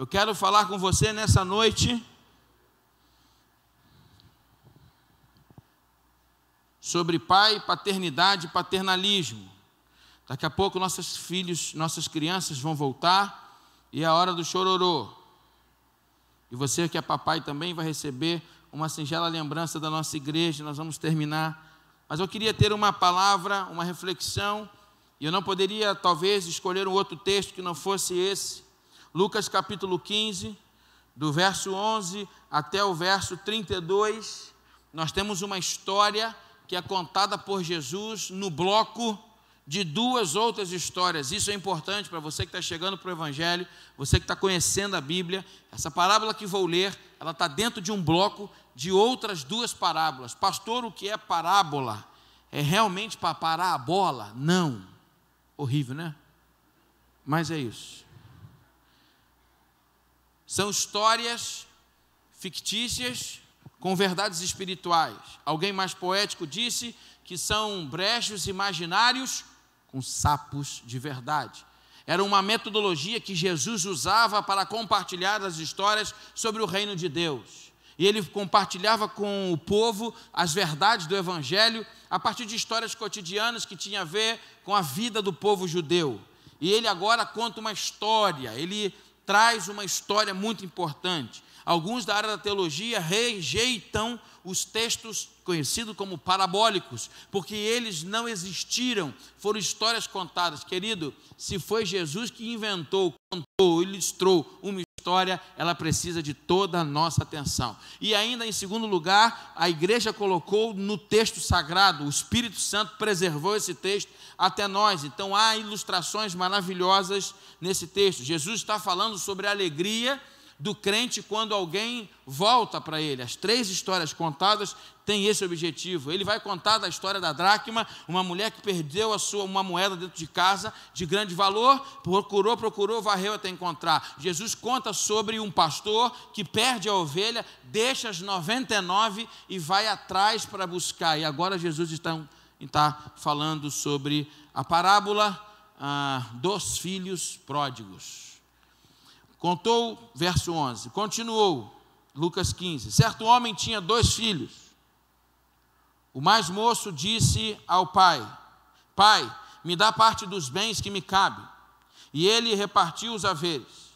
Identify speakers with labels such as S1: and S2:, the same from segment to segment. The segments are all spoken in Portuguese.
S1: Eu quero falar com você nessa noite sobre pai, paternidade e paternalismo. Daqui a pouco nossos filhos, nossas crianças vão voltar e é a hora do chororô. E você que é papai também vai receber uma singela lembrança da nossa igreja. Nós vamos terminar. Mas eu queria ter uma palavra, uma reflexão, e eu não poderia talvez escolher um outro texto que não fosse esse. Lucas capítulo 15, do verso 11 até o verso 32, nós temos uma história que é contada por Jesus no bloco de duas outras histórias. Isso é importante para você que está chegando para o Evangelho, você que está conhecendo a Bíblia. Essa parábola que vou ler, ela está dentro de um bloco de outras duas parábolas. Pastor, o que é parábola? É realmente para parar a bola? Não. Horrível, né? Mas é isso. São histórias fictícias com verdades espirituais. Alguém mais poético disse que são brejos imaginários com sapos de verdade. Era uma metodologia que Jesus usava para compartilhar as histórias sobre o reino de Deus. E ele compartilhava com o povo as verdades do Evangelho a partir de histórias cotidianas que tinham a ver com a vida do povo judeu. E ele agora conta uma história, ele traz uma história muito importante. Alguns da área da teologia rejeitam os textos conhecidos como parabólicos, porque eles não existiram, foram histórias contadas. Querido, se foi Jesus que inventou, contou, ilustrou uma história, ela precisa de toda a nossa atenção. E ainda, em segundo lugar, a igreja colocou no texto sagrado, o Espírito Santo preservou esse texto até nós. Então há ilustrações maravilhosas nesse texto. Jesus está falando sobre a alegria do crente quando alguém volta para ele. As três histórias contadas têm esse objetivo. Ele vai contar da história da dracma, uma mulher que perdeu uma moeda dentro de casa de grande valor, procurou, varreu até encontrar. Jesus conta sobre um pastor que perde a ovelha, deixa as 99 e vai atrás para buscar. E agora Jesus está falando sobre a parábola dos filhos pródigos. Contou, verso 11, continuou, Lucas 15. Certo homem tinha 2 filhos. O mais moço disse ao pai: Pai, me dá parte dos bens que me cabe. E ele repartiu os haveres.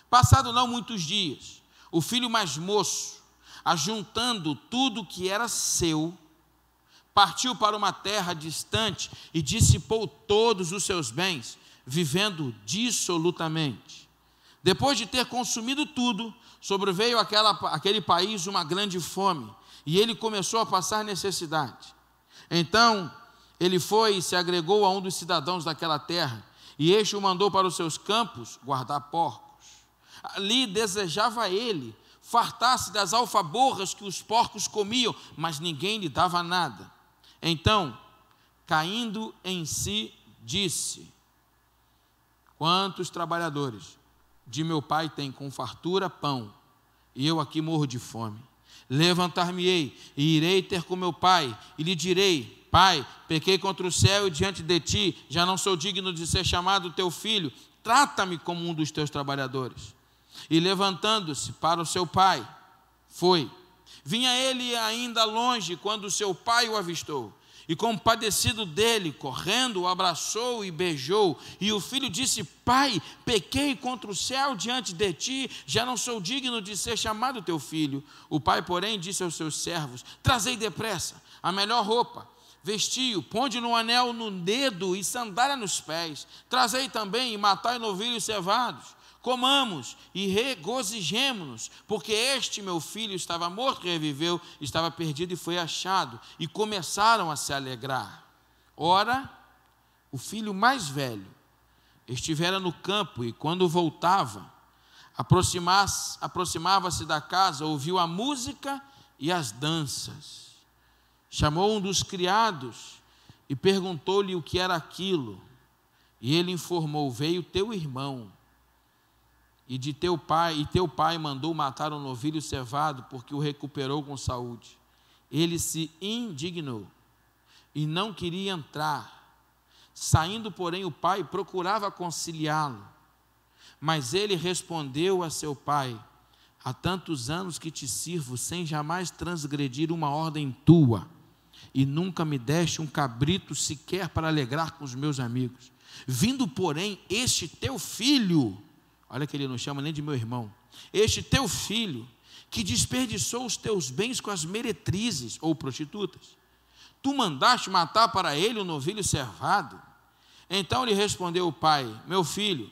S1: Passado não muitos dias, o filho mais moço, ajuntando tudo que era seu, partiu para uma terra distante e dissipou todos os seus bens, vivendo dissolutamente. Depois de ter consumido tudo, sobreveio àquele país uma grande fome, e ele começou a passar necessidade. Então, ele foi e se agregou a um dos cidadãos daquela terra, e este o mandou para os seus campos guardar porcos. Ali desejava ele fartar-se das alfaborras que os porcos comiam, mas ninguém lhe dava nada. Então, caindo em si, disse: Quantos trabalhadores de meu pai tem com fartura pão, e eu aqui morro de fome. Levantar-me-ei e irei ter com meu pai, e lhe direi: Pai, pequei contra o céu e diante de ti, já não sou digno de ser chamado teu filho, trata-me como um dos teus trabalhadores. E levantando-se para o seu pai, foi. Vinha ele ainda longe quando o seu pai o avistou, e compadecido dele, correndo, o abraçou e beijou. E o filho disse: Pai, pequei contra o céu diante de ti, já não sou digno de ser chamado teu filho. O pai, porém, disse aos seus servos: Trazei depressa a melhor roupa, vestiu, ponde-lhe um anel no dedo e sandália nos pés. Trazei também e matai novilhos cevados. Comamos e regozijemo-nos, porque este meu filho estava morto e reviveu, estava perdido e foi achado. E começaram a se alegrar. Ora, o filho mais velho estivera no campo, e quando voltava, aproximava-se da casa, ouviu a música e as danças. Chamou um dos criados e perguntou-lhe o que era aquilo. E ele informou: Veio teu irmão, e teu pai mandou matar um novilho cevado, porque o recuperou com saúde. Ele se indignou e não queria entrar. Saindo, porém, o pai procurava conciliá-lo. Mas ele respondeu a seu pai: há tantos anos que te sirvo, sem jamais transgredir uma ordem tua, e nunca me deste um cabrito sequer para alegrar com os meus amigos. Vindo, porém, este teu filho, olha que ele não chama nem de meu irmão, este teu filho, que desperdiçou os teus bens com as meretrizes ou prostitutas, tu mandaste matar para ele um novilho cevado. Então lhe respondeu o pai: meu filho,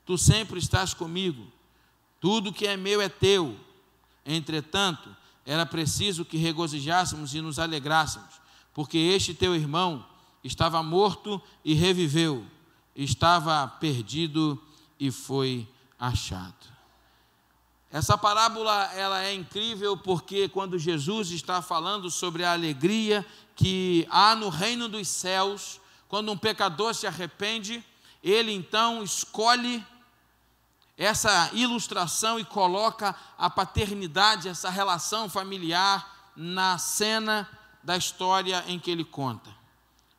S1: tu sempre estás comigo, tudo que é meu é teu. Entretanto, era preciso que regozijássemos e nos alegrássemos, porque este teu irmão estava morto e reviveu, estava perdido e foi achado. Essa parábola, ela é incrível porque quando Jesus está falando sobre a alegria que há no reino dos céus, quando um pecador se arrepende, ele então escolhe essa ilustração e coloca a paternidade, essa relação familiar na cena da história em que ele conta.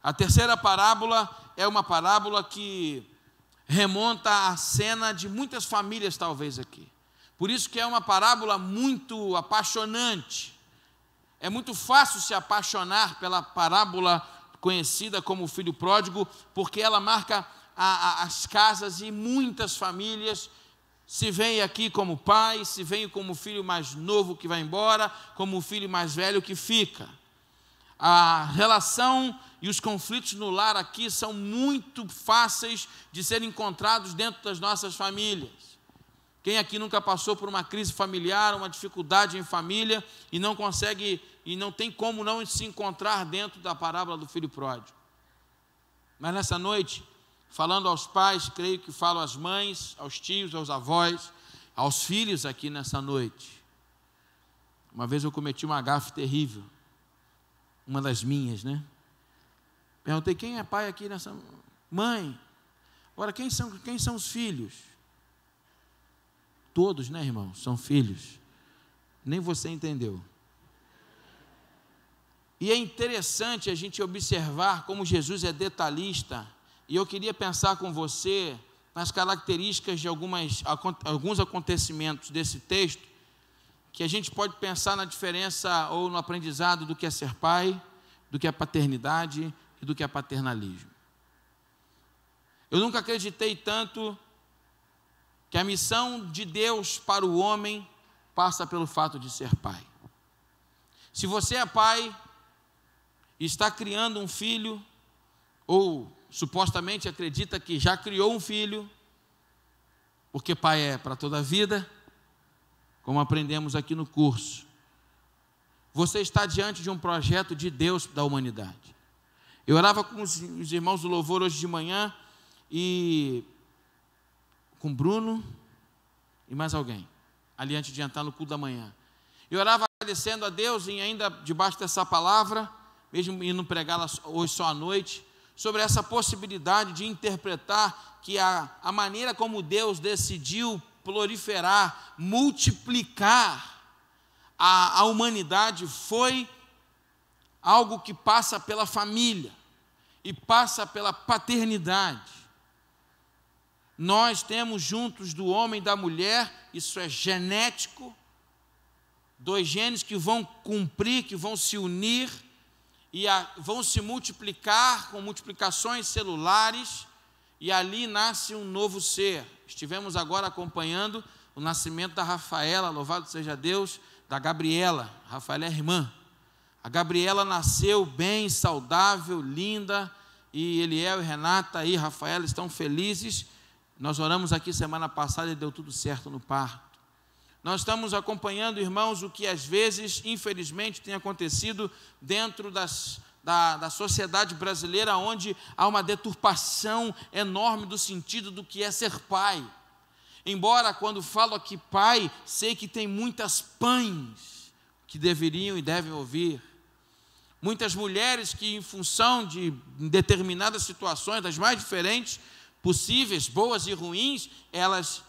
S1: A terceira parábola é uma parábola que remonta à cena de muitas famílias talvez aqui. Por isso que é uma parábola muito apaixonante. É muito fácil se apaixonar pela parábola conhecida como o filho pródigo, porque ela marca as casas e muitas famílias se veem aqui como pai, se veem como o filho mais novo que vai embora, como o filho mais velho que fica. A relação e os conflitos no lar aqui são muito fáceis de serem encontrados dentro das nossas famílias. Quem aqui nunca passou por uma crise familiar, uma dificuldade em família e não consegue, e não tem como não se encontrar dentro da parábola do filho pródigo? Mas nessa noite, falando aos pais, creio que falo às mães, aos tios, aos avós, aos filhos aqui nessa noite. Uma vez eu cometi uma gafe terrível, uma das minhas, né? Perguntei: quem é pai aqui nessa... Mãe. Agora, quem são os filhos? Todos, né, irmão? São filhos. Nem você entendeu. E é interessante a gente observar como Jesus é detalhista. E eu queria pensar com você nas características de alguns acontecimentos desse texto, que a gente pode pensar na diferença ou no aprendizado do que é ser pai, do que é paternidade e do que é paternalismo. Eu nunca acreditei tanto que a missão de Deus para o homem passa pelo fato de ser pai. Se você é pai e está criando um filho, ou supostamente acredita que já criou um filho, porque pai é para toda a vida, como aprendemos aqui no curso, você está diante de um projeto de Deus da humanidade. Eu orava com os irmãos do louvor hoje de manhã, e com Bruno e mais alguém, ali antes de entrar no culto da manhã. Eu orava agradecendo a Deus, e ainda debaixo dessa palavra, mesmo indo pregá-la hoje só à noite, sobre essa possibilidade de interpretar que a maneira como Deus decidiu proliferar, multiplicar a humanidade foi algo que passa pela família e passa pela paternidade. Nós temos juntos do homem e da mulher, isso é genético, dois genes que vão cumprir, que vão se unir e vão se multiplicar com multiplicações celulares, e ali nasce um novo ser. Estivemos agora acompanhando o nascimento da Rafaela, louvado seja Deus, da Gabriela. A Rafaela é irmã. A Gabriela nasceu bem, saudável, linda, e Eliel e Renata e Rafaela estão felizes. Nós oramos aqui semana passada e deu tudo certo no parto. Nós estamos acompanhando, irmãos, o que às vezes, infelizmente, tem acontecido dentro da sociedade brasileira, onde há uma deturpação enorme do sentido do que é ser pai. Embora, quando falo aqui pai, sei que tem muitas pães que deveriam e devem ouvir. Muitas mulheres que, em função de determinadas situações, das mais diferentes possíveis, boas e ruins, elas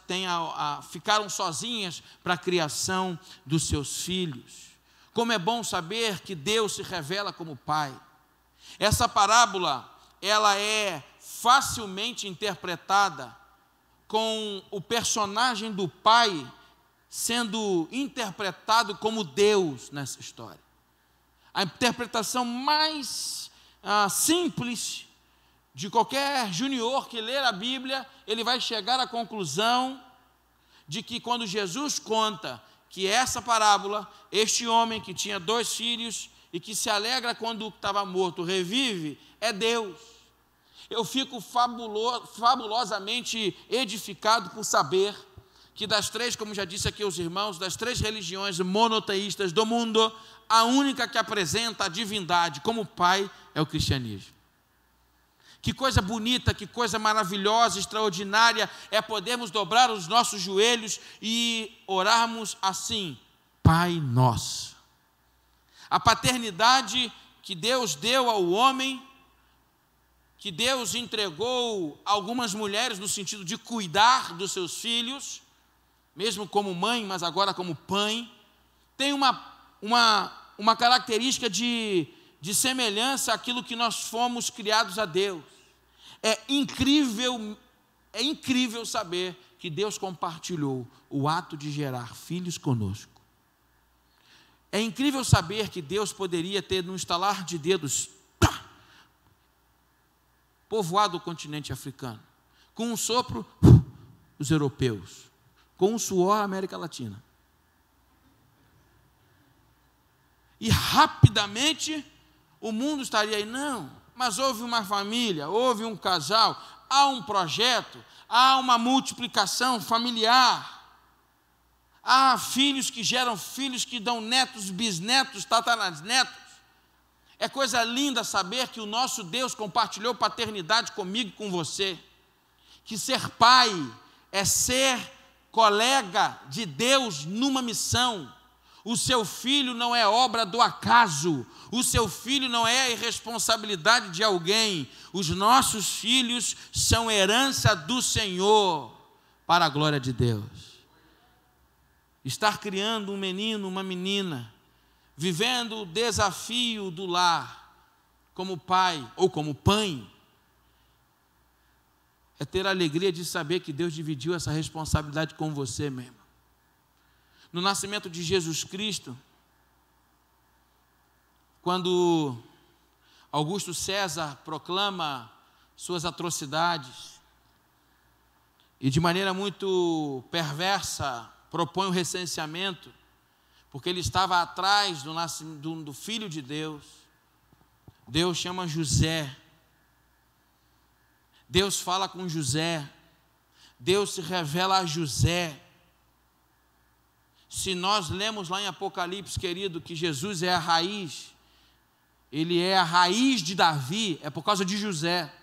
S1: ficaram sozinhas para a criação dos seus filhos. Como é bom saber que Deus se revela como Pai. Essa parábola, ela é facilmente interpretada com o personagem do pai sendo interpretado como Deus nessa história. A interpretação mais simples de qualquer junior que ler a Bíblia, ele vai chegar à conclusão de que quando Jesus conta que essa parábola, este homem que tinha 2 filhos e que se alegra quando o que estava morto revive, é Deus. Eu fico fabulosamente edificado por saber que das 3, como já disse aqui os irmãos, das 3 religiões monoteístas do mundo, a única que apresenta a divindade como Pai é o cristianismo. Que coisa bonita, que coisa maravilhosa, extraordinária é podermos dobrar os nossos joelhos e orarmos assim: Pai nosso. A paternidade que Deus deu ao homem, que Deus entregou a algumas mulheres no sentido de cuidar dos seus filhos, mesmo como mãe, mas agora como pai, tem uma característica de semelhança àquilo que nós fomos criados a Deus. É incrível saber que Deus compartilhou o ato de gerar filhos conosco. É incrível saber que Deus poderia ter, num estalar de dedos, povoado o continente africano, com um sopro, os europeus, com um suor, a América Latina. E rapidamente o mundo estaria aí. Não, mas houve uma família, houve um casal, há um projeto, há uma multiplicação familiar, há filhos que geram filhos que dão netos, bisnetos, tataranetos. É coisa linda saber que o nosso Deus compartilhou paternidade comigo e com você, que ser pai é ser colega de Deus numa missão. O seu filho não é obra do acaso, o seu filho não é a irresponsabilidade de alguém. Os nossos filhos são herança do Senhor, para a glória de Deus. Estar criando um menino, uma menina, vivendo o desafio do lar, como pai ou como mãe, é ter a alegria de saber que Deus dividiu essa responsabilidade com você mesmo. No nascimento de Jesus Cristo, quando Augusto César proclama suas atrocidades e de maneira muito perversa propõe o recenseamento, porque ele estava atrás do Filho de Deus. Deus chama José, Deus fala com José, Deus se revela a José. Se nós lemos lá em Apocalipse, querido, que Jesus é a raiz, ele é a raiz de Davi, é por causa de José,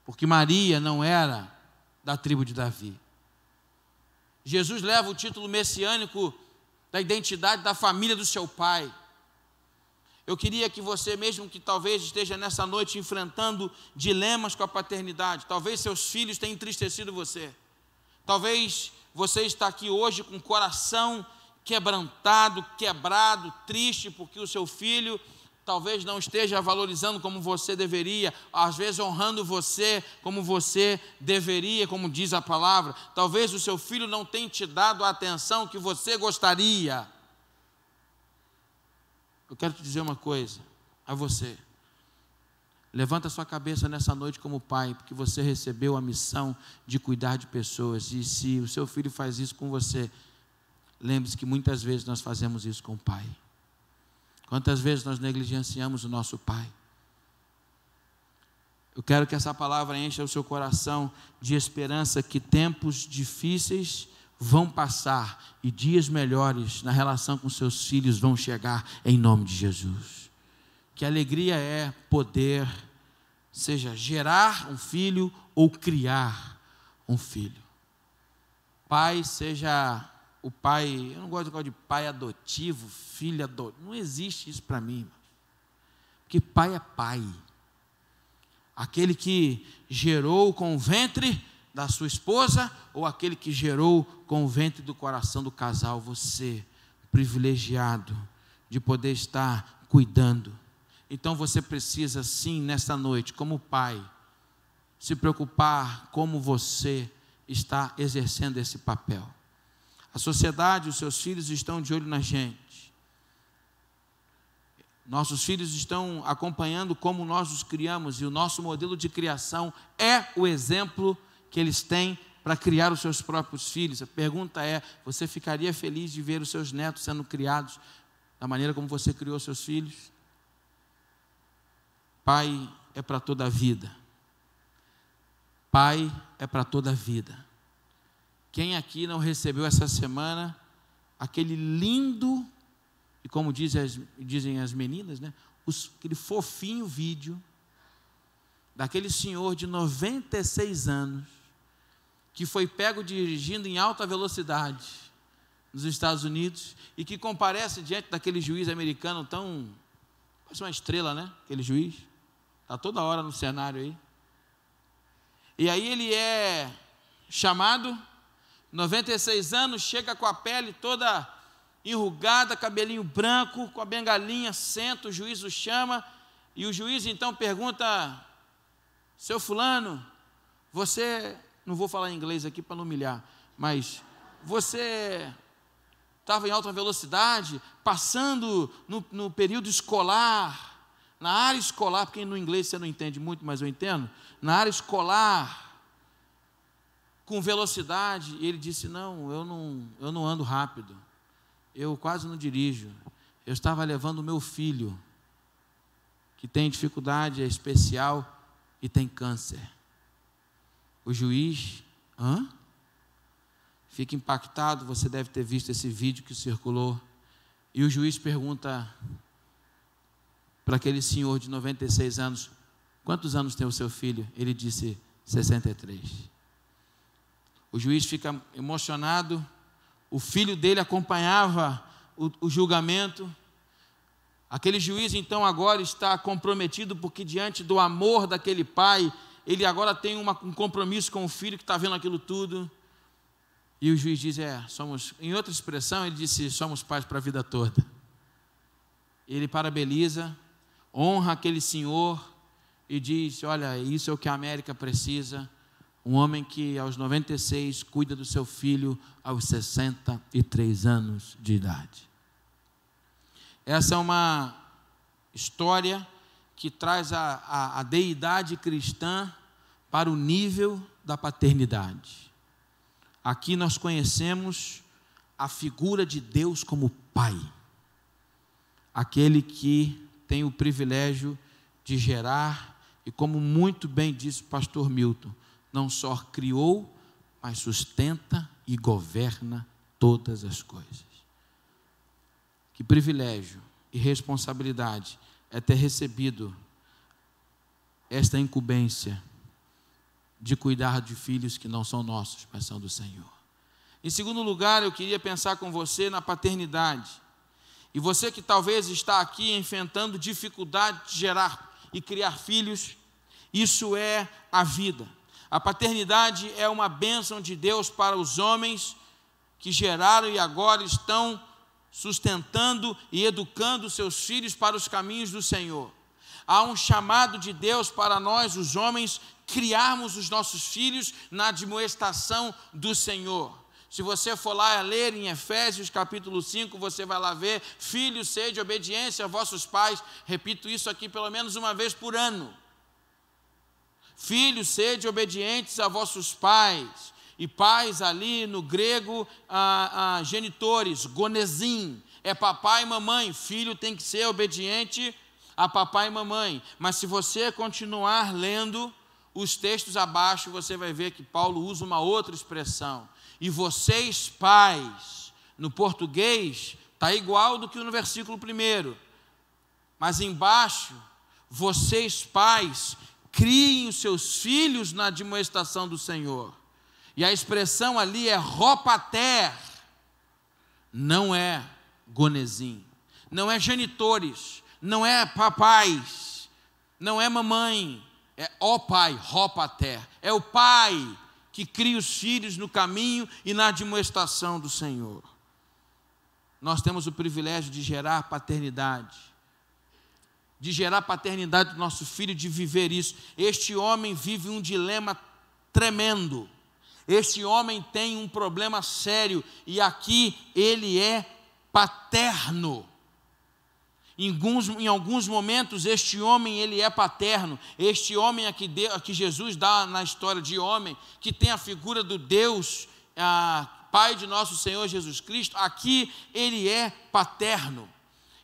S1: porque Maria não era da tribo de Davi. Jesus leva o título messiânico da identidade da família do seu pai. Eu queria que você, mesmo que talvez esteja nessa noite enfrentando dilemas com a paternidade, talvez seus filhos tenham entristecido você, talvez você está aqui hoje com o coração quebrantado, quebrado, triste, porque o seu filho talvez não esteja valorizando como você deveria, às vezes honrando você como você deveria, como diz a palavra. Talvez o seu filho não tenha te dado a atenção que você gostaria. Eu quero te dizer uma coisa a você. Levanta a sua cabeça nessa noite como pai, porque você recebeu a missão de cuidar de pessoas. E se o seu filho faz isso com você, lembre-se que muitas vezes nós fazemos isso com o pai. Quantas vezes nós negligenciamos o nosso pai? Eu quero que essa palavra encha o seu coração de esperança que tempos difíceis vão passar e dias melhores na relação com seus filhos vão chegar em nome de Jesus. Que alegria é poder, seja gerar um filho ou criar um filho. Pai, seja o pai, eu não gosto de pai adotivo, filho adotivo, não existe isso para mim, irmão. Porque pai é pai. Aquele que gerou com o ventre da sua esposa ou aquele que gerou com o ventre do coração do casal, você, privilegiado de poder estar cuidando. Então você precisa sim, nesta noite, como pai, se preocupar como você está exercendo esse papel. A sociedade, os seus filhos estão de olho na gente. Nossos filhos estão acompanhando como nós os criamos, e o nosso modelo de criação é o exemplo que eles têm para criar os seus próprios filhos. A pergunta é: você ficaria feliz de ver os seus netos sendo criados da maneira como você criou seus filhos? Pai é para toda a vida. Pai é para toda a vida. Quem aqui não recebeu essa semana aquele lindo, e como dizem as meninas, né, aquele fofinho vídeo daquele senhor de 96 anos que foi pego dirigindo em alta velocidade nos Estados Unidos e que comparece diante daquele juiz americano tão... parece uma estrela, né? Aquele juiz. Está toda hora no cenário aí. E aí ele é chamado, 96 anos, chega com a pele toda enrugada, cabelinho branco, com a bengalinha, senta, o juiz o chama, e o juiz então pergunta: seu fulano, você, não vou falar em inglês aqui para não humilhar, mas você estava em alta velocidade, passando no período escolar, na área escolar, porque no inglês você não entende muito, mas eu entendo, na área escolar, com velocidade. E ele disse: não, eu não ando rápido, eu quase não dirijo, eu estava levando o meu filho, que tem dificuldade especial e tem câncer. O juiz, fica impactado. Você deve ter visto esse vídeo que circulou, e o juiz pergunta para aquele senhor de 96 anos, quantos anos tem o seu filho? Ele disse 63. O juiz fica emocionado, o filho dele acompanhava o julgamento. Aquele juiz então agora está comprometido, porque diante do amor daquele pai, ele agora tem um compromisso com o filho que está vendo aquilo tudo. E o juiz diz: somos, em outra expressão, ele disse: somos pais para a vida toda. Ele parabeniza, honra aquele senhor e diz: olha, isso é o que a América precisa, um homem que aos 96 cuida do seu filho aos 63 anos de idade. Essa é uma história que traz a deidade cristã para o nível da paternidade. Aqui nós conhecemos a figura de Deus como Pai, aquele que tem o privilégio de gerar, e como muito bem disse o pastor Milton, não só criou, mas sustenta e governa todas as coisas. Que privilégio e responsabilidade é ter recebido esta incumbência de cuidar de filhos que não são nossos, mas são do Senhor. Em segundo lugar, eu queria pensar com você na paternidade. E você que talvez está aqui enfrentando dificuldade de gerar e criar filhos, isso é a vida. A paternidade é uma bênção de Deus para os homens que geraram e agora estão sustentando e educando seus filhos para os caminhos do Senhor. Há um chamado de Deus para nós, os homens, criarmos os nossos filhos na admoestação do Senhor. Se você for lá ler em Efésios capítulo 5, você vai lá ver: filhos, sede obediência a vossos pais. Repito isso aqui pelo menos uma vez por ano. Filhos, sede obedientes a vossos pais. E pais ali no grego, genitores, gonezim, é papai e mamãe. Filho tem que ser obediente a papai e mamãe. Mas se você continuar lendo os textos abaixo, você vai ver que Paulo usa uma outra expressão. E vocês, pais, no português, está igual do que no versículo 1. Mas embaixo, vocês, pais, criem os seus filhos na admoestação do Senhor. E a expressão ali é ropater, não é gonezim, não é genitores, não é papais, não é mamãe, é ó pai, ropater, é o pai que cria os filhos no caminho e na admoestação do Senhor. Nós temos o privilégio de gerar paternidade, do nosso filho, de viver isso. Este homem vive um dilema tremendo. Este homem tem um problema sério, e aqui ele é paterno. Em alguns momentos, este homem ele é paterno. Este homem aqui Jesus dá na história de homem, que tem a figura do Deus, Pai de nosso Senhor Jesus Cristo, aqui ele é paterno.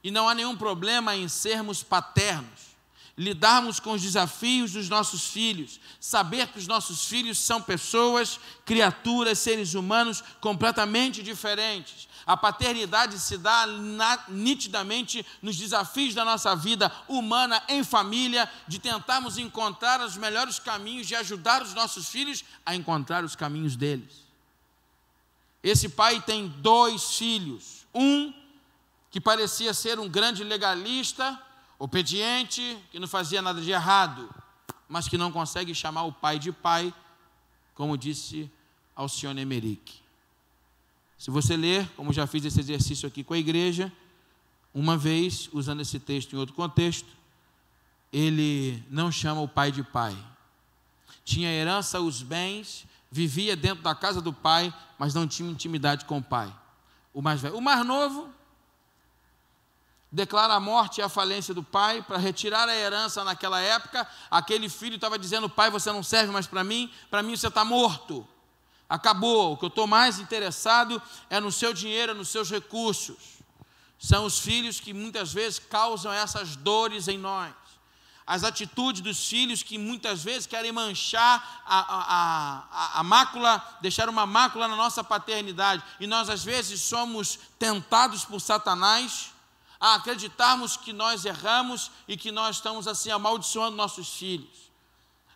S1: E não há nenhum problema em sermos paternos, lidarmos com os desafios dos nossos filhos, saber que os nossos filhos são pessoas, criaturas, seres humanos completamente diferentes. A paternidade se dá nitidamente nos desafios da nossa vida humana em família, de tentarmos encontrar os melhores caminhos, de ajudar os nossos filhos a encontrar os caminhos deles. Esse pai tem 2 filhos, um que parecia ser um grande legalista, obediente, que não fazia nada de errado, mas que não consegue chamar o pai de pai, como disse Alcione Emerick. Se você ler, como já fiz esse exercício aqui com a igreja, uma vez, usando esse texto em outro contexto, ele não chama o pai de pai. Tinha herança, os bens, vivia dentro da casa do pai, mas não tinha intimidade com o pai. O mais velho. O mais novo declara a morte e a falência do pai para retirar a herança naquela época. Aquele filho estava dizendo: pai, você não serve mais para mim você está morto. Acabou, o que eu estou mais interessado é no seu dinheiro, é nos seus recursos. São os filhos que muitas vezes causam essas dores em nós. As atitudes dos filhos que muitas vezes querem manchar a mácula, deixar uma mácula na nossa paternidade. E nós às vezes somos tentados por Satanás a acreditarmos que nós erramos e que nós estamos assim amaldiçoando nossos filhos.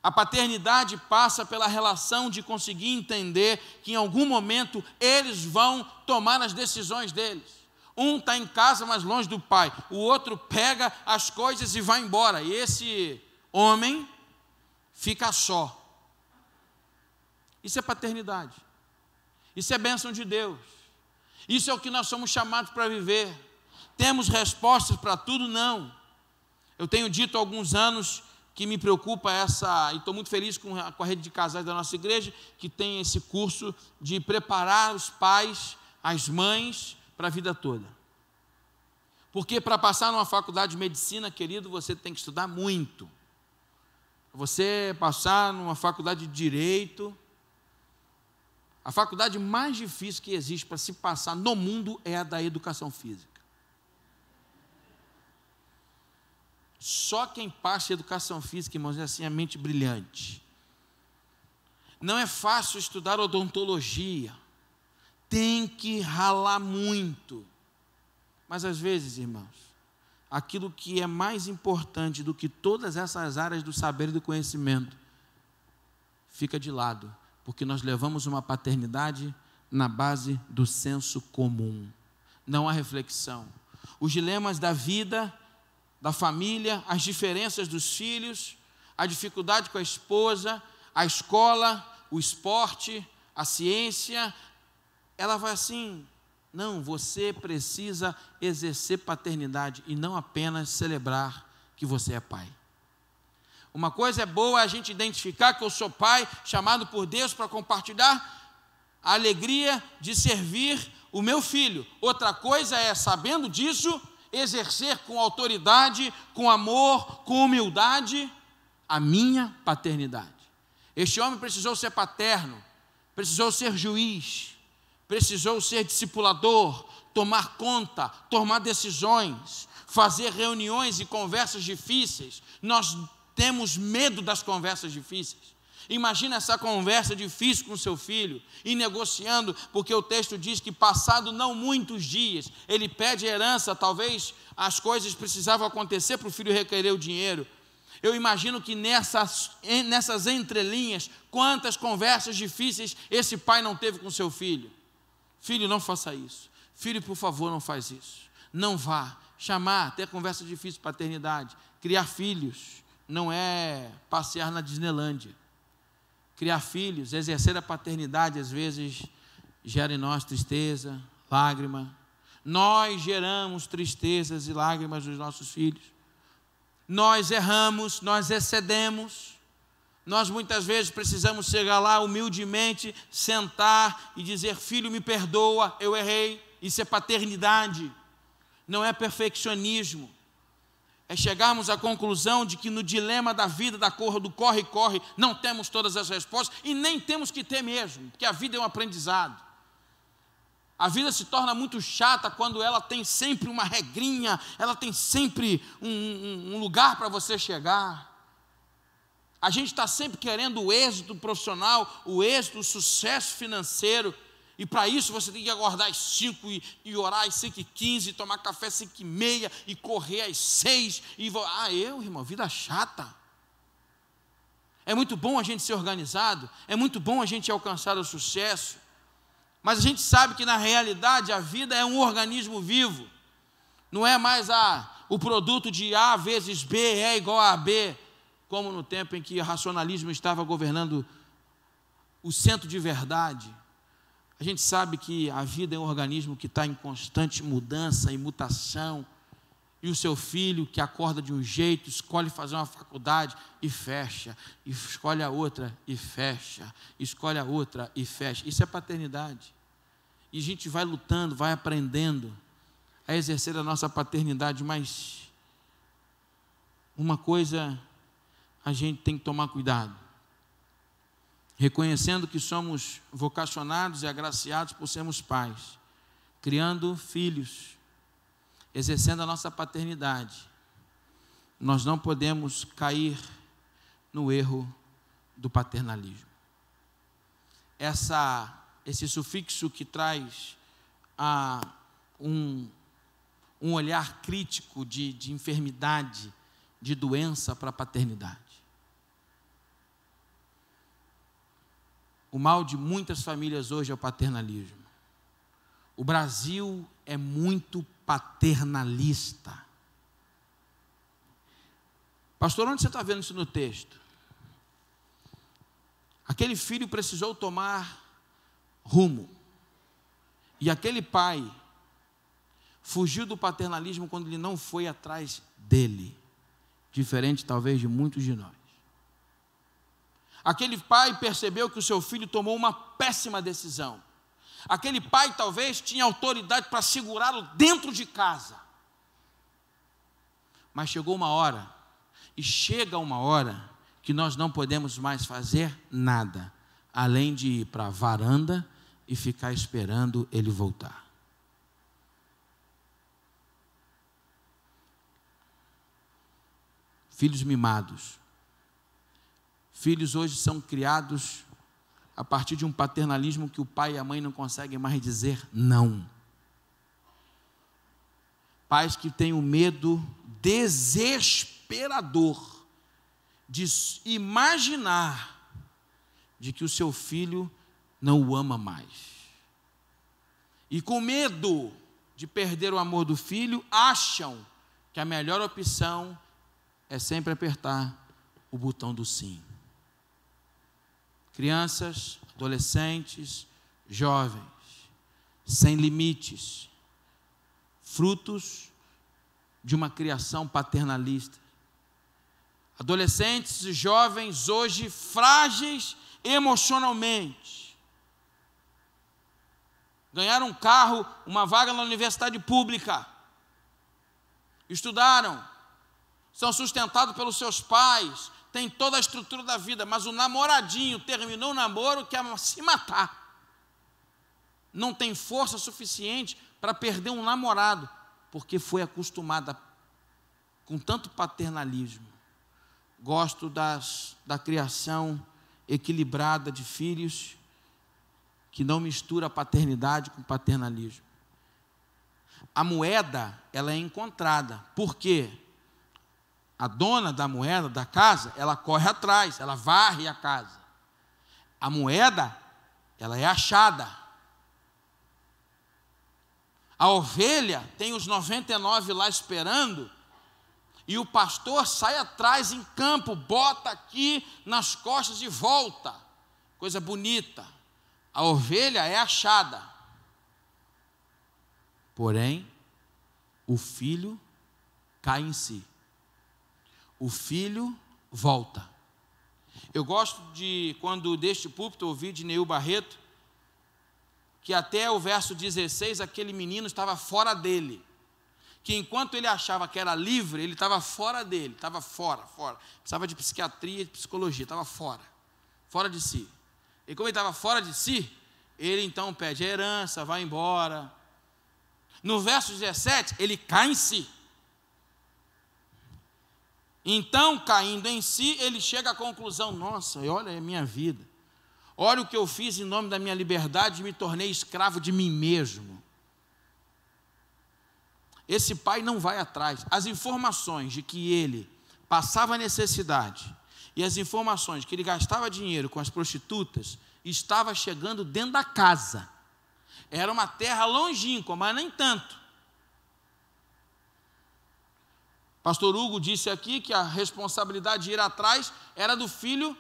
S1: A paternidade passa pela relação de conseguir entender que em algum momento eles vão tomar as decisões deles. Um está em casa, mas longe do pai. O outro pega as coisas e vai embora. E esse homem fica só. Isso é paternidade. Isso é bênção de Deus. Isso é o que nós somos chamados para viver. Temos respostas para tudo? Não. Eu tenho dito há alguns anos que me preocupa e estou muito feliz com a rede de casais da nossa igreja, que tem esse curso de preparar os pais, as mães, para a vida toda. Porque para passar numa faculdade de medicina, querido, você tem que estudar muito. Você passar numa faculdade de direito, a faculdade mais difícil que existe para se passar no mundo é a da educação física. Só quem passa educação física, irmãos, é assim, a mente brilhante. Não é fácil estudar odontologia. Tem que ralar muito. Mas às vezes, irmãos, aquilo que é mais importante do que todas essas áreas do saber e do conhecimento fica de lado, porque nós levamos uma paternidade na base do senso comum. Não há reflexão. Os dilemas da vida, da família, as diferenças dos filhos, a dificuldade com a esposa, a escola, o esporte, a ciência, ela vai assim: não, você precisa exercer paternidade e não apenas celebrar que você é pai. Uma coisa é boa a gente identificar que eu sou pai, chamado por Deus para compartilhar a alegria de servir o meu filho. Outra coisa é, sabendo disso, exercer com autoridade, com amor, com humildade, a minha paternidade. Este homem precisou ser paterno, precisou ser juiz, precisou ser discipulador, tomar conta, tomar decisões, fazer reuniões e conversas difíceis. Nós temos medo das conversas difíceis. Imagina essa conversa difícil com seu filho, e negociando, porque o texto diz que passado não muitos dias, ele pede herança, talvez as coisas precisavam acontecer para o filho requerer o dinheiro. Eu imagino que nessas entrelinhas, quantas conversas difíceis esse pai não teve com seu filho. Filho, não faça isso. Filho, por favor, não faz isso. Não vá. Chamar, ter conversa difícil, paternidade. Criar filhos não é passear na Disneylândia. Criar filhos, exercer a paternidade, às vezes, gera em nós tristeza, lágrima. Nós geramos tristezas e lágrimas dos nossos filhos. Nós erramos, nós excedemos. Nós muitas vezes precisamos chegar lá humildemente, sentar e dizer: filho, me perdoa, eu errei. Isso é paternidade, não é perfeccionismo. É chegarmos à conclusão de que no dilema da vida, do corre-corre, não temos todas as respostas e nem temos que ter mesmo, porque a vida é um aprendizado. A vida se torna muito chata quando ela tem sempre uma regrinha, ela tem sempre um lugar para você chegar. A gente está sempre querendo o êxito profissional, o êxito, o sucesso financeiro. E para isso você tem que acordar às 5 e orar às 5h15, tomar café às 5h30 e correr às 6. Irmão, vida chata. É muito bom a gente ser organizado, é muito bom a gente alcançar o sucesso, mas a gente sabe que na realidade a vida é um organismo vivo. Não é mais o produto de A vezes B é igual a B, como no tempo em que o racionalismo estava governando o centro de verdade. A gente sabe que a vida é um organismo que está em constante mudança e mutação, e o seu filho que acorda de um jeito, escolhe fazer uma faculdade e fecha, e escolhe a outra e fecha, escolhe a outra e fecha. Isso é paternidade. E a gente vai lutando, vai aprendendo a exercer a nossa paternidade, mas uma coisa a gente tem que tomar cuidado. Reconhecendo que somos vocacionados e agraciados por sermos pais, criando filhos, exercendo a nossa paternidade, nós não podemos cair no erro do paternalismo. Esse sufixo que traz um olhar crítico de enfermidade, de doença para a paternidade. O mal de muitas famílias hoje é o paternalismo. O Brasil é muito paternalista. Pastor, onde você está vendo isso no texto? Aquele filho precisou tomar rumo. E aquele pai fugiu do paternalismo quando ele não foi atrás dele. Diferente talvez de muitos de nós. Aquele pai percebeu que o seu filho tomou uma péssima decisão. Aquele pai talvez tinha autoridade para segurá-lo dentro de casa. Mas chegou uma hora, e chega uma hora, que nós não podemos mais fazer nada, além de ir para a varanda e ficar esperando ele voltar. Filhos mimados. Filhos hoje são criados a partir de um paternalismo que o pai e a mãe não conseguem mais dizer não. Pais que têm um medo desesperador de imaginar de que o seu filho não o ama mais. E com medo de perder o amor do filho, acham que a melhor opção é sempre apertar o botão do sim. Crianças, adolescentes, jovens, sem limites, frutos de uma criação paternalista. Adolescentes e jovens hoje frágeis emocionalmente. Ganharam um carro, uma vaga na universidade pública. Estudaram, são sustentados pelos seus pais, tem toda a estrutura da vida, mas o namoradinho terminou o namoro, quer se matar. Não tem força suficiente para perder um namorado, porque foi acostumada com tanto paternalismo. Gosto da criação equilibrada de filhos, que não mistura paternidade com paternalismo. A moeda, ela é encontrada. Por quê? A dona da moeda, da casa, ela corre atrás, ela varre a casa. A moeda, ela é achada. A ovelha tem os 99 lá esperando, e o pastor sai atrás em campo, bota aqui nas costas e volta. Coisa bonita. A ovelha é achada. Porém, o filho cai em si. O filho volta. Eu gosto de, quando deste púlpito, ouvi de Neil Barreto, que até o verso 16, aquele menino estava fora dele. Que enquanto ele achava que era livre, ele estava fora dele, estava fora. Precisava de psiquiatria, de psicologia, estava fora de si. E como ele estava fora de si, ele então pede a herança, vai embora. No verso 17, ele cai em si. Então, caindo em si, ele chega à conclusão: nossa, olha a minha vida. Olha o que eu fiz em nome da minha liberdade, me tornei escravo de mim mesmo. Esse pai não vai atrás. As informações de que ele passava necessidade e as informações de que ele gastava dinheiro com as prostitutas estava chegando dentro da casa. Era uma terra longínqua, mas nem tanto. Pastor Hugo disse aqui que a responsabilidade de ir atrás era do filho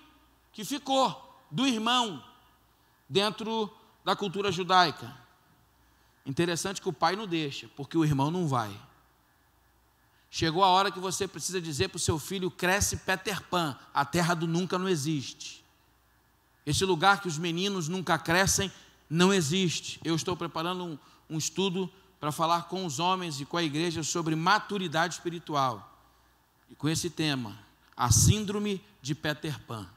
S1: que ficou, do irmão, dentro da cultura judaica. Interessante que o pai não deixa, porque o irmão não vai. Chegou a hora que você precisa dizer para o seu filho: cresce Peter Pan, a terra do nunca não existe. Esse lugar que os meninos nunca crescem, não existe. Eu estou preparando um estudo para falar com os homens e com a igreja sobre maturidade espiritual. E com esse tema, a síndrome de Peter Pan,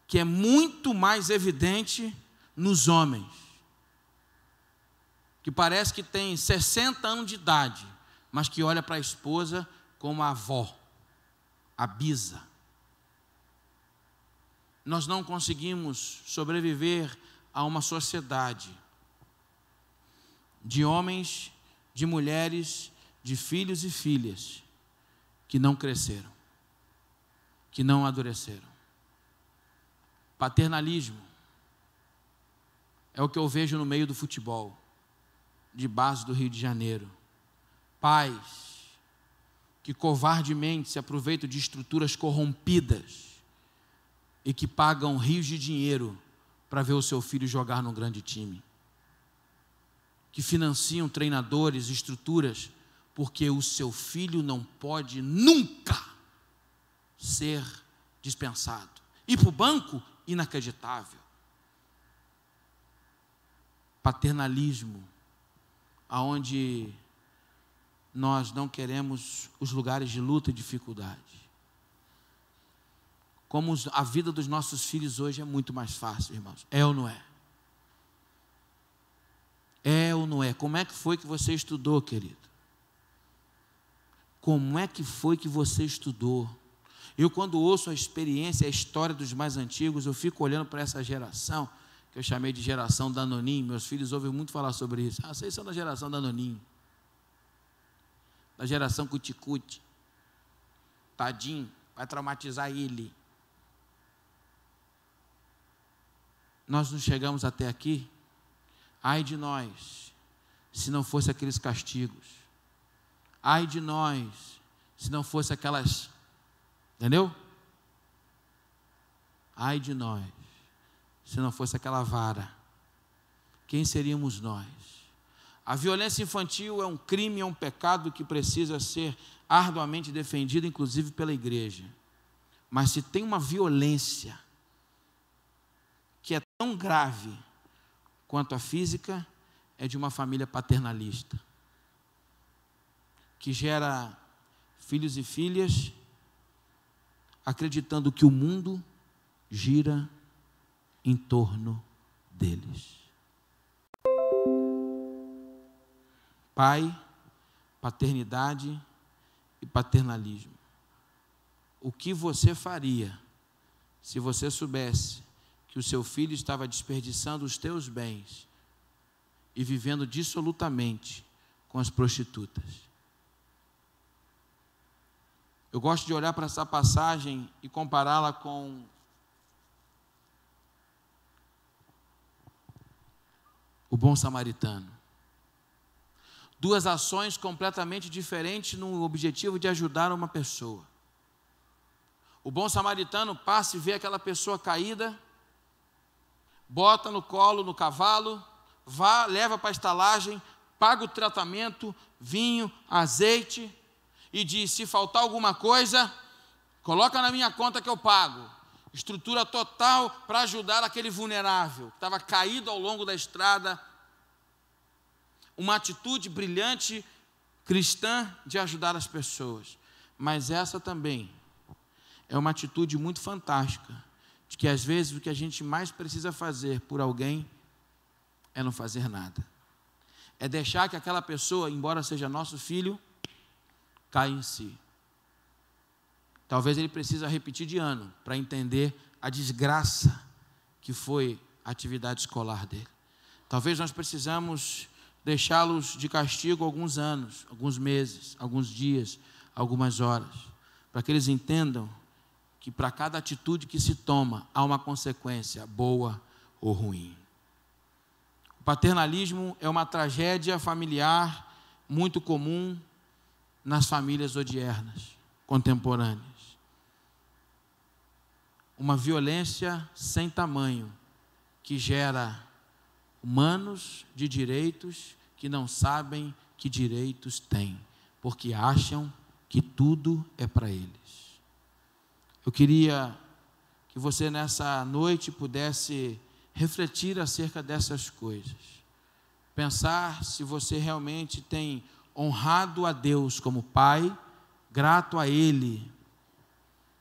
S1: que é muito mais evidente nos homens, que parece que tem 60 anos de idade, mas que olha para a esposa como a avó, a bisa. Nós não conseguimos sobreviver a uma sociedade de homens, de mulheres, de filhos e filhas que não cresceram, que não amadureceram. Paternalismo é o que eu vejo no meio do futebol, de base do Rio de Janeiro. Pais que covardemente se aproveitam de estruturas corrompidas e que pagam rios de dinheiro para ver o seu filho jogar num grande time. Que financiam treinadores, estruturas, porque o seu filho não pode nunca ser dispensado. Ir para o banco, inacreditável. Paternalismo, aonde nós não queremos os lugares de luta e dificuldade. Como a vida dos nossos filhos hoje é muito mais fácil, irmãos. É ou não é? É ou não é? Como é que foi que você estudou, querido? Como é que foi que você estudou? Eu, quando ouço a experiência, a história dos mais antigos, eu fico olhando para essa geração, que eu chamei de geração Danoninho. Meus filhos ouvem muito falar sobre isso. Ah, vocês são da geração Danoninho. Da geração cuticute. Tadinho, vai traumatizar ele. Nós não chegamos até aqui. Ai de nós, se não fosse aqueles castigos. Ai de nós, se não fosse aquelas... Entendeu? Ai de nós, se não fosse aquela vara. Quem seríamos nós? A violência infantil é um crime, é um pecado que precisa ser arduamente defendido, inclusive pela igreja. Mas se tem uma violência que é tão grave quanto a física, é de uma família paternalista, que gera filhos e filhas acreditando que o mundo gira em torno deles. Pai, paternidade e paternalismo. O que você faria se você soubesse que o seu filho estava desperdiçando os teus bens e vivendo dissolutamente com as prostitutas? Eu gosto de olhar para essa passagem e compará-la com o bom samaritano. Duas ações completamente diferentes no objetivo de ajudar uma pessoa. O bom samaritano passa e vê aquela pessoa caída, bota no colo, no cavalo, leva para a estalagem, paga o tratamento, vinho, azeite, e diz: se faltar alguma coisa, coloca na minha conta que eu pago. estrutura total para ajudar aquele vulnerável, que estava caído ao longo da estrada. Uma atitude brilhante cristã de ajudar as pessoas. Mas essa também é uma atitude muito fantástica, de que às vezes o que a gente mais precisa fazer por alguém é não fazer nada. É deixar que aquela pessoa, embora seja nosso filho, caia em si. Talvez ele precise repetir de ano para entender a desgraça que foi a atividade escolar dele. Talvez nós precisamos deixá-los de castigo alguns anos, alguns meses, alguns dias, algumas horas, para que eles entendam que para cada atitude que se toma há uma consequência, boa ou ruim. O paternalismo é uma tragédia familiar muito comum nas famílias odiernas, contemporâneas. Uma violência sem tamanho, que gera humanos de direitos que não sabem que direitos têm, porque acham que tudo é para eles. Eu queria que você nessa noite pudesse refletir acerca dessas coisas. Pensar se você realmente tem honrado a Deus como Pai, grato a Ele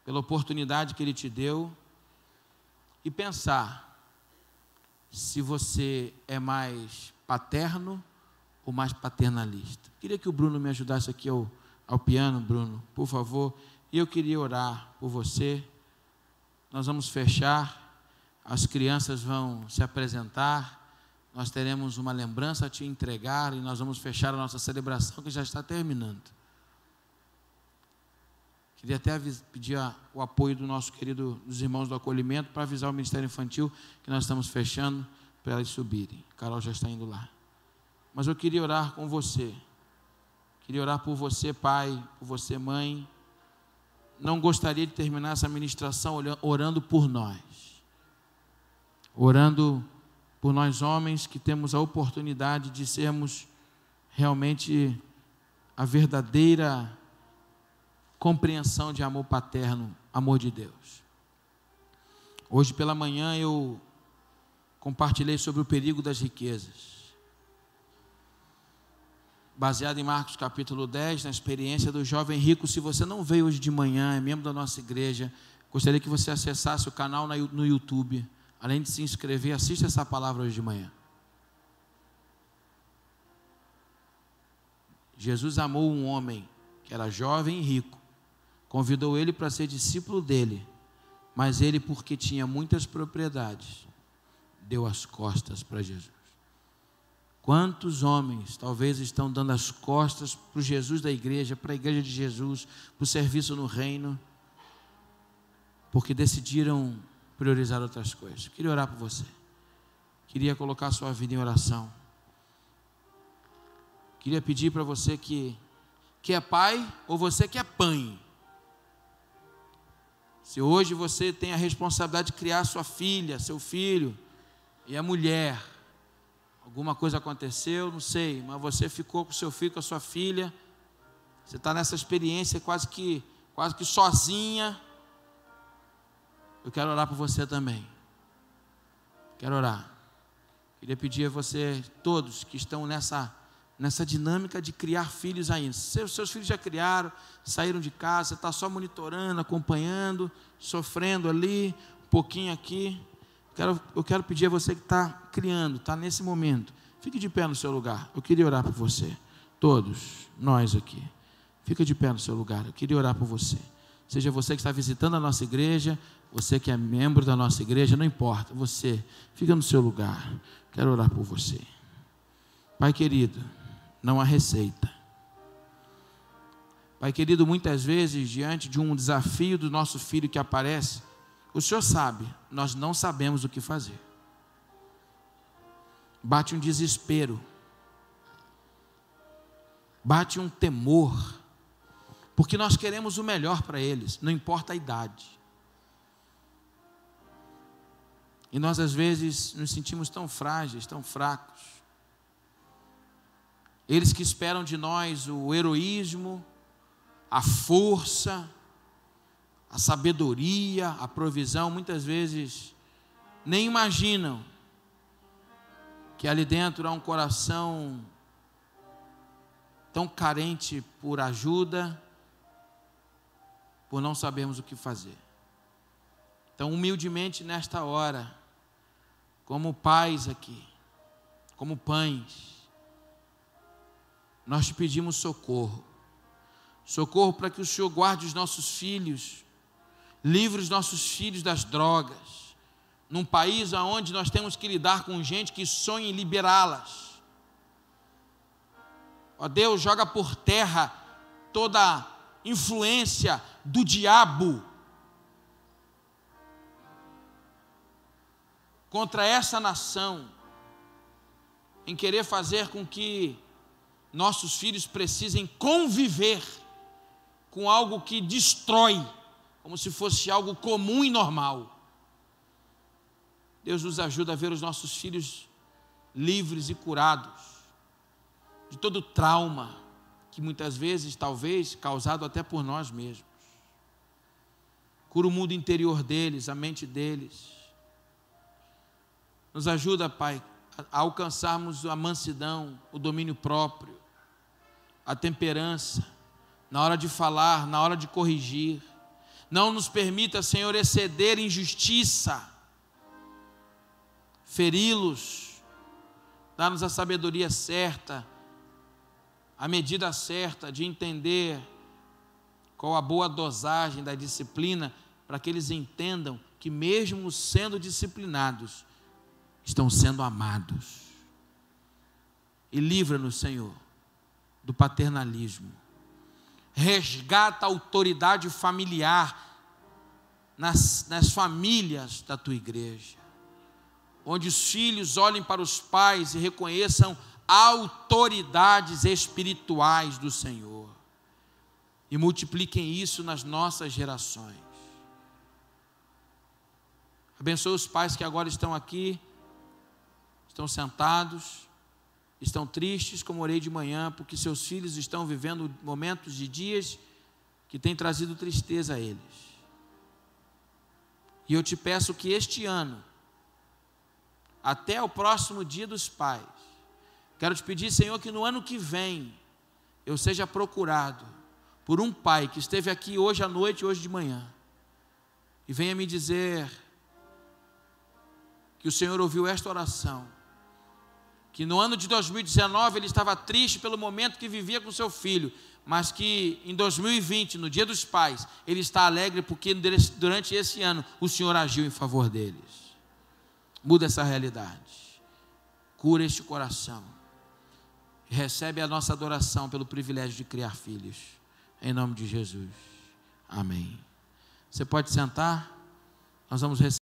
S1: pela oportunidade que Ele te deu, e pensar se você é mais paterno ou mais paternalista. Queria que o Bruno me ajudasse aqui ao piano, Bruno, por favor. E eu queria orar por você. Nós vamos fechar, as crianças vão se apresentar, nós teremos uma lembrança a te entregar e nós vamos fechar a nossa celebração, que já está terminando. Queria até pedir o apoio dos irmãos do acolhimento para avisar o Ministério Infantil que nós estamos fechando para eles subirem. A Carol já está indo lá. Mas eu queria orar com você. Queria orar por você, pai, por você, mãe. Não gostaria de terminar essa ministração orando por nós. Orando por nós homens que temos a oportunidade de sermos realmente a verdadeira compreensão de amor paterno, amor de Deus. Hoje pela manhã eu compartilhei sobre o perigo das riquezas, baseado em Marcos capítulo 10, na experiência do jovem rico. Se você não veio hoje de manhã, é membro da nossa igreja, gostaria que você acessasse o canal no YouTube, além de se inscrever, assista essa palavra hoje de manhã. Jesus amou um homem que era jovem e rico, convidou ele para ser discípulo dele, mas ele, porque tinha muitas propriedades, deu as costas para Jesus. Quantos homens talvez estão dando as costas para o Jesus da igreja, para a igreja de Jesus, para o serviço no reino, porque decidiram priorizar outras coisas. Queria orar por você, queria colocar a sua vida em oração, queria pedir para você que é pai ou você que é pai. Se hoje você tem a responsabilidade de criar sua filha, seu filho, e a mulher, alguma coisa aconteceu, não sei, mas você ficou com seu filho, com a sua filha, você está nessa experiência quase que sozinha. Eu quero orar por você também. Quero orar. Queria pedir a você, todos que estão nessa dinâmica de criar filhos ainda. Seus filhos já criaram, saíram de casa, você está só monitorando, acompanhando, sofrendo ali, um pouquinho aqui. Eu quero pedir a você que está criando, está nesse momento, fique de pé no seu lugar. Eu queria orar por você. Todos, nós aqui. Fica de pé no seu lugar. Eu queria orar por você. Seja você que está visitando a nossa igreja, você que é membro da nossa igreja, não importa. Você, fica no seu lugar. Quero orar por você. Pai querido, não há receita. Pai querido, muitas vezes, diante de um desafio do nosso filho que aparece, o Senhor sabe, nós não sabemos o que fazer. Bate um desespero, bate um temor, porque nós queremos o melhor para eles, não importa a idade. E nós às vezes nos sentimos tão frágeis, tão fracos. Eles que esperam de nós o heroísmo, a força, a sabedoria, a provisão, muitas vezes nem imaginam que ali dentro há um coração tão carente por ajuda, por não sabermos o que fazer. Então, humildemente nesta hora, como pais aqui, como pães, nós te pedimos socorro. Socorro para que o Senhor guarde os nossos filhos, livre os nossos filhos das drogas, num país onde nós temos que lidar com gente que sonha em liberá-las. Ó Deus, joga por terra toda influência do diabo contra essa nação, em querer fazer com que nossos filhos precisem conviver com algo que destrói, como se fosse algo comum e normal. Deus nos ajuda a ver os nossos filhos livres e curados de todo trauma, que muitas vezes, talvez, causado até por nós mesmos. Cura o mundo interior deles, a mente deles. Nos ajuda, Pai, a alcançarmos a mansidão, o domínio próprio, a temperança, na hora de falar, na hora de corrigir. Não nos permita, Senhor, exceder em justiça, feri-los, dá-nos a sabedoria certa, a medida certa de entender qual a boa dosagem da disciplina, para que eles entendam que mesmo sendo disciplinados, estão sendo amados. E livra-nos, Senhor, do paternalismo. Resgata a autoridade familiar nas famílias da tua igreja, onde os filhos olhem para os pais e reconheçam autoridades espirituais do Senhor, e multipliquem isso nas nossas gerações. Abençoe os pais que agora estão aqui, estão sentados, estão tristes, como orei de manhã, porque seus filhos estão vivendo momentos de dias que têm trazido tristeza a eles. E eu te peço que este ano, até o próximo dia dos pais, quero te pedir, Senhor, que no ano que vem, eu seja procurado por um pai que esteve aqui hoje à noite, hoje de manhã, e venha me dizer que o Senhor ouviu esta oração, que no ano de 2019 ele estava triste pelo momento que vivia com seu filho, mas que em 2020, no dia dos pais, ele está alegre porque durante esse ano o Senhor agiu em favor deles. Muda essa realidade, cura este coração, e recebe a nossa adoração pelo privilégio de criar filhos, em nome de Jesus, amém. Você pode sentar, nós vamos receber.